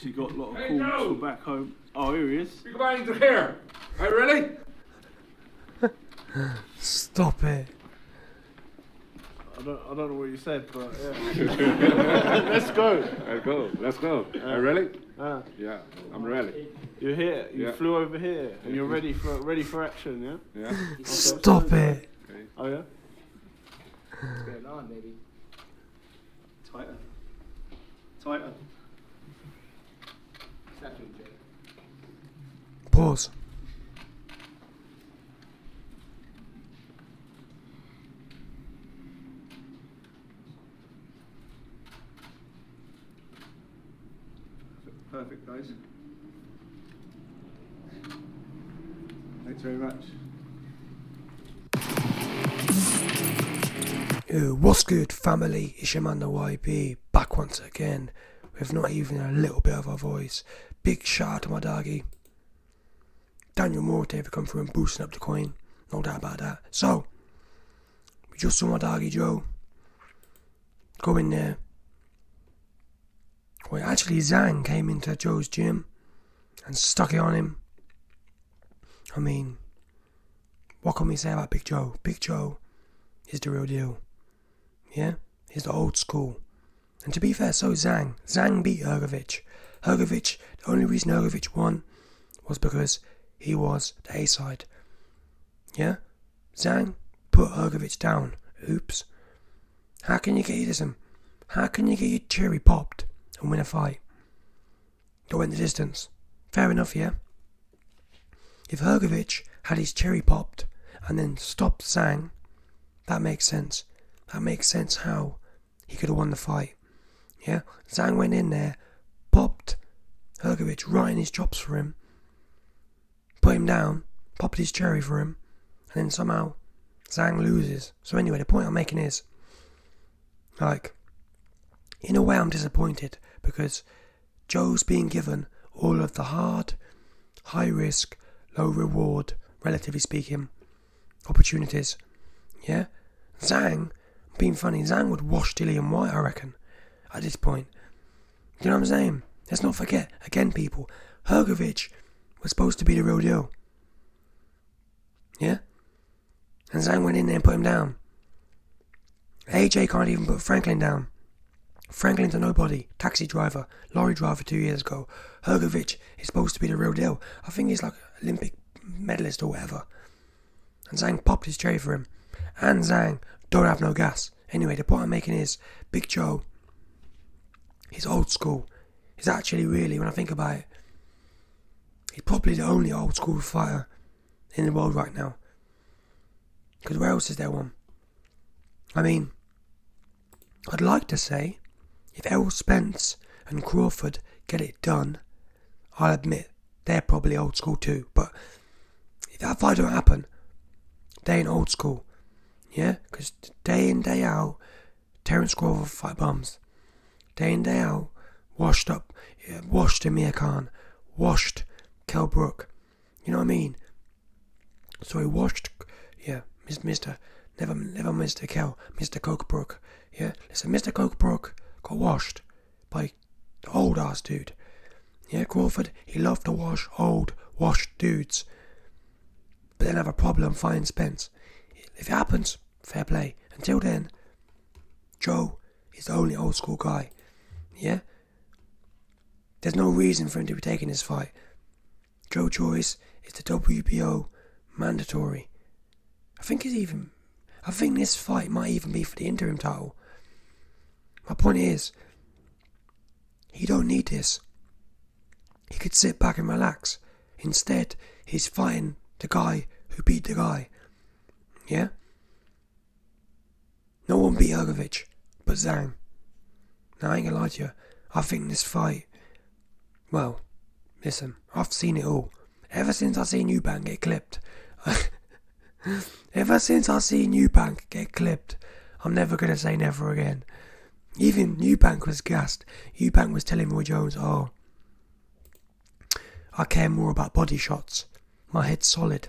She got a lot of calls for back home. Oh, here he is. We're going to here. Are you ready? Stop it. I don't know what you said, but yeah. Let's go. Let's go. Are you ready? Yeah, I'm ready. you're here. You flew over here, and you're ready for action. Yeah. Yeah. Okay, Stop it. Okay. Oh yeah. What's going on, baby? Tighter. Tighter. Exactly, Jay. Pause. Perfect, guys. Thanks very much. Yo, what's good, family? It's your man the YB, back once again with not even a little bit of a voice. Big shout out to my doggy Daniel Morte for coming through and boosting up the coin, no doubt about that. So we just saw my doggy Joe go in there. Well, actually Zhang came into Joe's gym and stuck it on him. I mean, what can we say about Big Joe? Big Joe is the real deal. Yeah? He's the old school. And to be fair, so Zhang. Zhang beat Hrgovic. Hrgovic, the only reason Hrgovic won was because he was the A-side. Yeah? Zhang put Hrgovic down. Oops. How can you get your cherry popped and win a fight? Go in the distance. Fair enough, yeah? If Hrgovic had his cherry popped and then stopped Zhang, that makes sense. That makes sense how he could have won the fight. Yeah? Zhang went in there, popped Hrgovic right in his chops for him, put him down, popped his cherry for him, and then somehow Zhang loses. So anyway, the point I'm making is, like, in a way I'm disappointed because Joe's being given all of the hard, high risk, low reward, relatively speaking, opportunities. Yeah? Zhang, being funny, Zhang would wash Dillian White, I reckon, at this point. You know what I'm saying? Let's not forget, again people, Hrgovic was supposed to be the real deal. Yeah? And Zhang went in there and put him down. AJ can't even put Franklin down. Franklin's a nobody, taxi driver, lorry driver 2 years ago. Hrgovic is supposed to be the real deal. I think he's like an Olympic medalist or whatever. And Zhang popped his cherry for him. And Zhang don't have no gas. Anyway, the point I'm making is, Big Joe, he's old school. He's actually really, when I think about it, he's probably the only old school fighter in the world right now. Because where else is there one? I mean, I'd like to say, if Errol Spence and Crawford get it done, I'll admit they're probably old school too. But if that fight don't happen, they ain't old school. Yeah? Because day in, day out, Terence Crawford fight bums. Day in, day out, washed Amir Khan, washed Kell Brook. You know what I mean? So he washed, Mr. Never Mr. Kell, Mr. Coke Brook. Yeah? Listen, Mr. Coke Brook got washed by the old ass dude. Yeah, Crawford, he loved to wash old, washed dudes. But then have a problem fighting Spence. If it happens, fair play. Until then, Joe is the only old school guy. Yeah? There's no reason for him to be taking this fight. Joe Joyce is the WBO mandatory. I think this fight might even be for the interim title. My point is, he don't need this. He could sit back and relax. Instead, he's fighting the guy who beat the guy. Yeah? No one beat Hrgovic but Zhang. Now, I ain't gonna lie to you. I think this fight... Well, listen, I've seen it all. Ever since I seen Eubank get clipped... I'm never gonna say never again. Even Eubank was gassed. Eubank was telling Roy Jones, oh, I care more about body shots. My head's solid.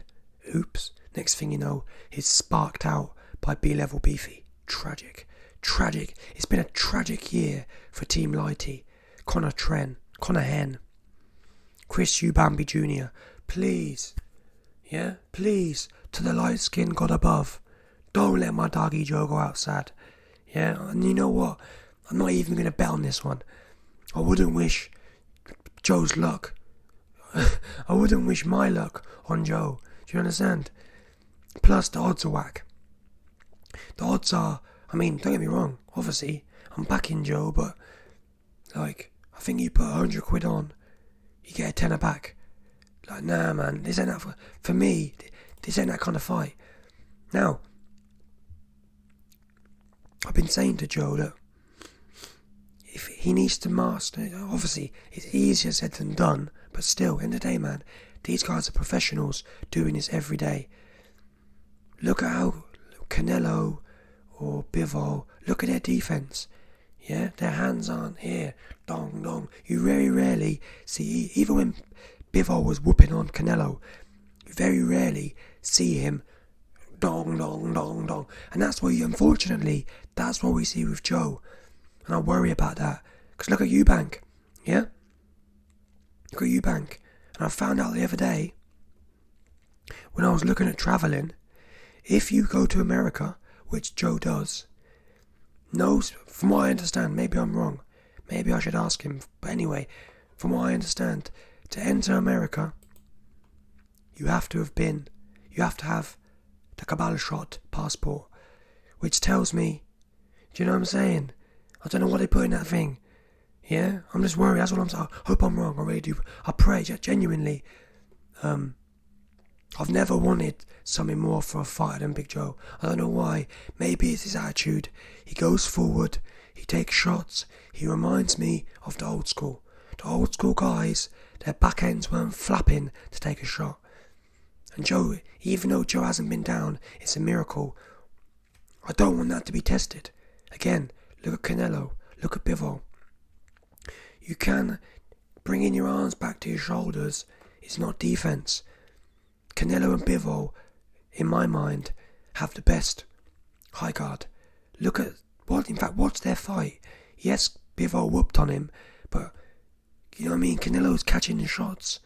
Oops. Next thing you know, he's sparked out by B-level Beefy. Tragic. It's been a tragic year for Team Lighty. Connor Tren, Conahan, Chris Bambi Jr., please, yeah, please, to the light-skinned God above, don't let my doggy Joe go out sad, yeah, and you know what, I'm not even going to bet on this one. I wouldn't wish Joe's luck, I wouldn't wish my luck on Joe, do you understand? Plus the odds are whack. The odds are, I mean, don't get me wrong, obviously, I'm backing Joe, but, like, I think you put 100 quid on, you get a tenner back. Like, nah, man, this ain't that, for me, this ain't that kind of fight. Now, I've been saying to Joe that if he needs to master, obviously, it's easier said than done, but still, in the day, man, these guys are professionals doing this every day. Look at how Canelo or Bivol, look at their defense. Yeah, their hands aren't here. Dong, dong. You very rarely see, even when Bivol was whooping on Canelo, you very rarely see him dong, dong, dong, dong. And that's what unfortunately, that's what we see with Joe. And I worry about that. Because look at Eubank, yeah? Look at Eubank. And I found out the other day, when I was looking at travelling, if you go to America, which Joe does, knows, from what I understand, maybe I'm wrong, maybe I should ask him, but anyway, from what I understand, to enter America, you have to have the Kabbalah shot passport, which tells me, do you know what I'm saying? I don't know what they put in that thing, yeah? I'm just worried, that's what I'm saying. I hope I'm wrong, I really do. I pray, genuinely, I've never wanted something more for a fighter than Big Joe. I don't know why. Maybe it's his attitude. He goes forward. He takes shots. He reminds me of the old school. The old school guys, their back ends weren't flapping to take a shot. And Joe, even though Joe hasn't been down, it's a miracle. I don't want that to be tested. Again, look at Canelo. Look at Bivol. You can bringing your arms back to your shoulders. It's not defense. Canelo and Bivol, in my mind, have the best high guard. Look at watch their fight. Yes, Bivol whooped on him, but you know what I mean. Canelo's catching the shots.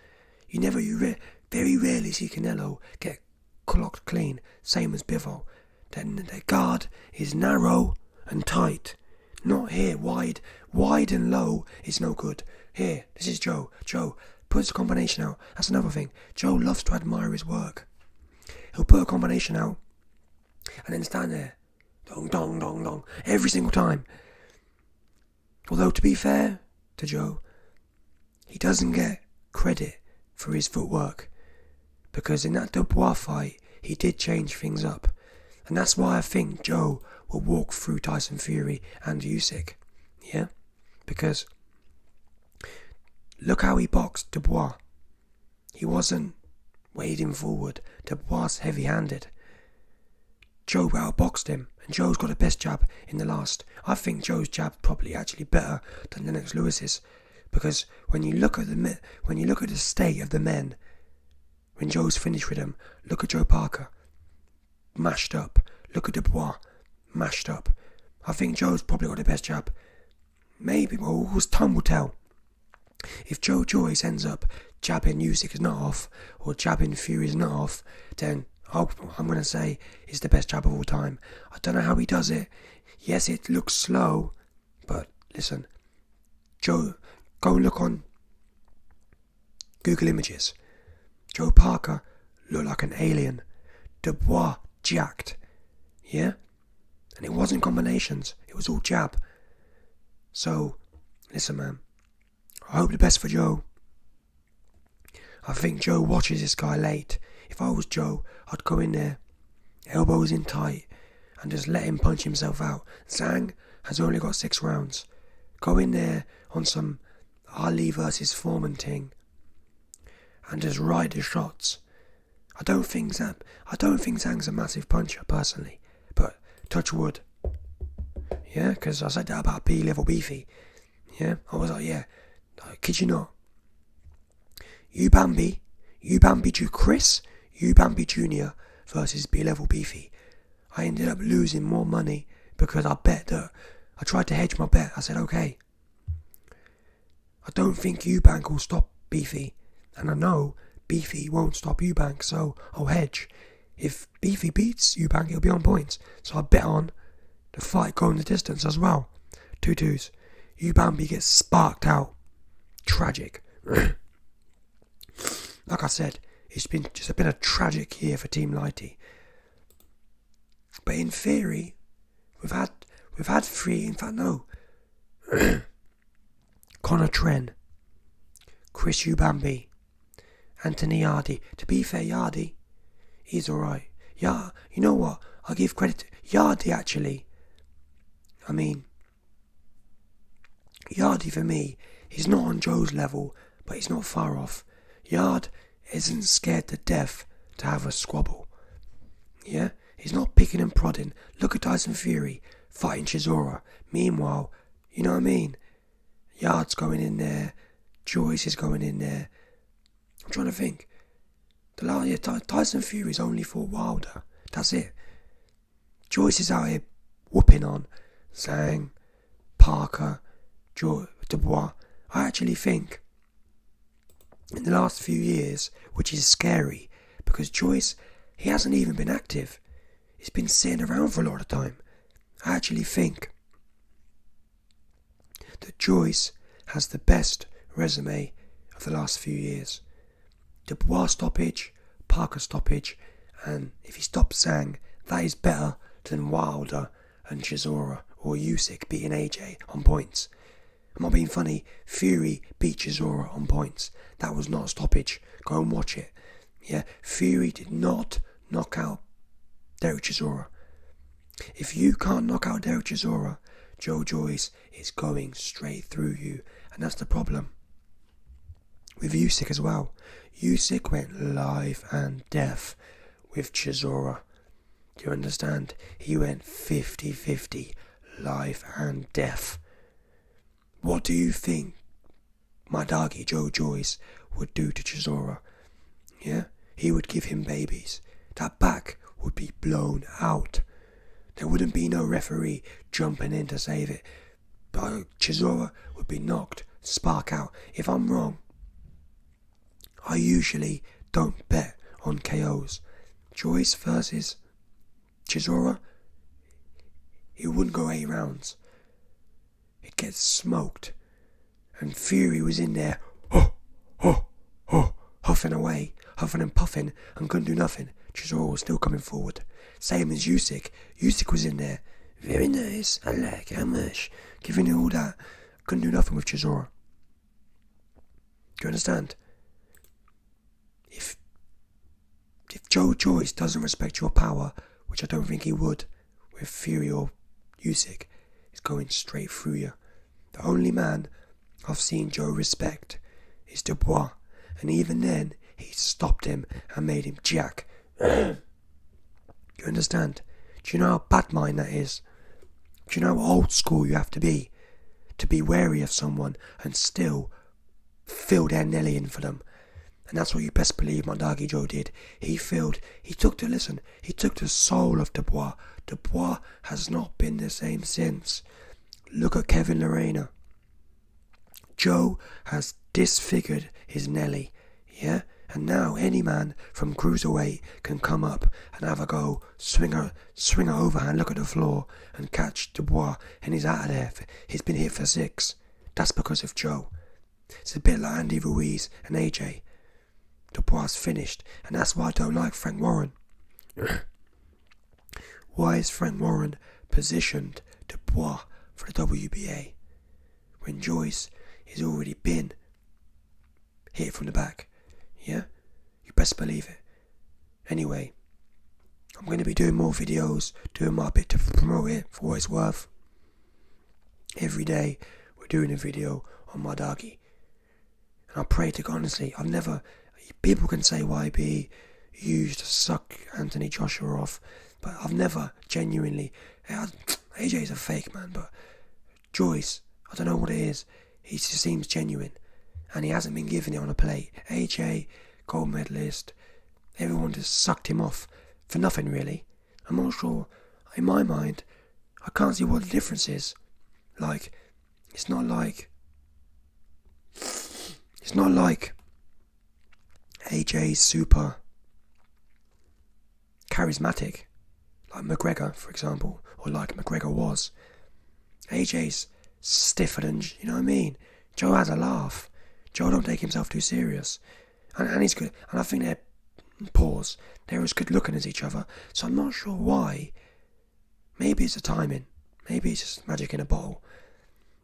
Very rarely see Canelo get clocked clean. Same as Bivol. Then their guard is narrow and tight. Not here, wide and low is no good. Here, this is Joe. Joe puts a combination out. That's another thing. Joe loves to admire his work. He'll put a combination out and then stand there. Dong, dong, dong, dong. Every single time. Although, to be fair to Joe, he doesn't get credit for his footwork. Because in that Dubois fight, he did change things up. And that's why I think Joe will walk through Tyson Fury and Usyk. Yeah? Because look how he boxed Dubois. He wasn't wading forward. Dubois heavy-handed. Joe outboxed him, and Joe's got the best jab in the last. I think Joe's jab probably actually better than Lennox Lewis's, because when you look at the state of the men, when Joe's finished with them, look at Joe Parker, mashed up. Look at Dubois, mashed up. I think Joe's probably got the best jab. Maybe, well, time will tell. If Joe Joyce ends up jabbing Usyk is not off, or jabbing Fury is not off, then I'm going to say it's the best jab of all time. I don't know how he does it. Yes, it looks slow, but listen, Joe, go and look on Google Images. Joe Parker looked like an alien. Dubois jacked. Yeah? And it wasn't combinations, it was all jab. So, listen, man, I hope the best for Joe. I think Joe watches this guy late. If I was Joe, I'd go in there, elbows in tight, and just let him punch himself out. Zhang has only got 6 rounds. Go in there on some Ali versus Foreman thing, and just ride the shots. I don't think Zhang's a massive puncher, personally, but touch wood. Yeah, because I said that about B-level beefy. Yeah, I was like, yeah, I kid you not. Ubambi Chris Ubambi Jr. versus B-level beefy. I ended up losing more money because I tried to hedge my bet. I said, okay, don't think Eubank will stop Beefy. And I know Beefy won't stop Eubank, so I'll hedge. If Beefy beats Eubank, he'll be on points. So I bet on the fight going the distance as well. 2-2s. Ubambi gets sparked out. Tragic. Like I said, it's been a tragic year for Team Lighty. But in theory, we've had 3. In fact, no. Connor Tren, Chris Ubambi, Anthony Yardy. To be fair, Yardy, he's alright. Yeah, you know what? I'll give credit to Yardy actually. I mean, Yardy for me, he's not on Joe's level, but he's not far off. Yard isn't scared to death to have a squabble. Yeah? He's not picking and prodding. Look at Tyson Fury fighting Chisora. Meanwhile, you know what I mean? Yard's going in there. Joyce is going in there. I'm trying to think. Tyson Fury's only fought Wilder. That's it. Joyce is out here whooping on Zhang, Parker, Dubois. I actually think in the last few years, which is scary, because Joyce, he hasn't even been active. He's been sitting around for a lot of time. I actually think that Joyce has the best resume of the last few years. Dubois stoppage, Parker stoppage, and if he stops Zhang, that is better than Wilder and Chisora or Usyk beating AJ on points. I'm not being funny, Fury beat Chisora on points. That was not a stoppage. Go and watch it. Yeah, Fury did not knock out Derek Chisora. If you can't knock out Derek Chisora, Joe Joyce is going straight through you, and that's the problem. With Usyk as well. Usyk went live and deaf with Chisora. Do you understand? He went 50-50, live and deaf. What do you think my doggy Joe Joyce would do to Chisora? Yeah? He would give him babies. That back would be blown out. There wouldn't be no referee jumping in to save it. But Chisora would be knocked spark out. If I'm wrong, I usually don't bet on KOs. Joyce versus Chisora, it wouldn't go 8 rounds. It gets smoked. And Fury was in there, huffing away, huffing and puffing, and couldn't do nothing. Chisora was still coming forward. Same as Usyk. Usyk was in there, very nice, I like how much, giving it all that. Couldn't do nothing with Chisora. Do you understand? If Joe Joyce doesn't respect your power, which I don't think he would, with Fury or Usyk, he's going straight through you. The only man I've seen Joe respect is Dubois, and even then he stopped him and made him jack. You understand? Do you know how bad mind that is? Do you know how old school you have to be wary of someone and still fill their Nelly in for them? And that's what you best believe my doggy Joe did. He took the soul of Dubois. Dubois has not been the same since. Look at Kevin Lorena. Joe has disfigured his Nelly, yeah? And now any man from cruiserweight can come up and have a go, swing a overhand, look at the floor, and catch Dubois, and he's out of there. He's been hit for 6. That's because of Joe. It's a bit like Andy Ruiz and AJ. Dubois finished, and that's why I don't like Frank Warren. Why is Frank Warren positioned Dubois for the WBA when Joyce has already been hit from the back? Yeah? You best believe it. Anyway, I'm going to be doing more videos, doing my bit to promote it for what it's worth. Every day we're doing a video on my doggy. And I pray to God, honestly, people can say YB used to suck Anthony Joshua off, but I've never genuinely, AJ's a fake man, but Joyce, I don't know what it is, he just seems genuine, and he hasn't been giving it on a plate. AJ, gold medalist, everyone just sucked him off for nothing really. I'm not sure, in my mind, I can't see what the difference is. Like, it's not like It's not like AJ's super charismatic, like McGregor, for example, or like McGregor was. AJ's stiffer than, you know what I mean? Joe has a laugh. Joe don't take himself too serious. And he's good. And I think they're as good looking as each other. So I'm not sure why. Maybe it's the timing. Maybe it's just magic in a bottle.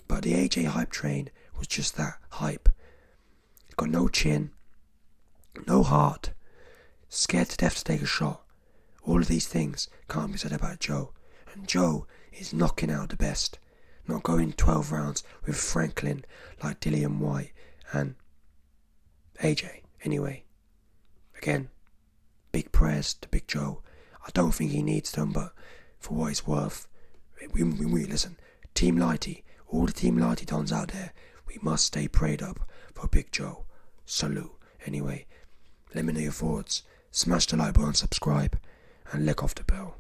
But the AJ hype train was just that, hype. Got no chin, no heart, scared to death to take a shot. All of these things can't be said about Joe. And Joe is knocking out the best. Not going 12 rounds with Franklin like Dillian White and AJ. Anyway, again, big prayers to Big Joe. I don't think he needs them, but for what it's worth, we listen, Team Lighty, all the Team Lighty dons out there, we must stay prayed up for Big Joe. Salute. Anyway, let me know your thoughts. Smash the like button, subscribe, and lick off the bell.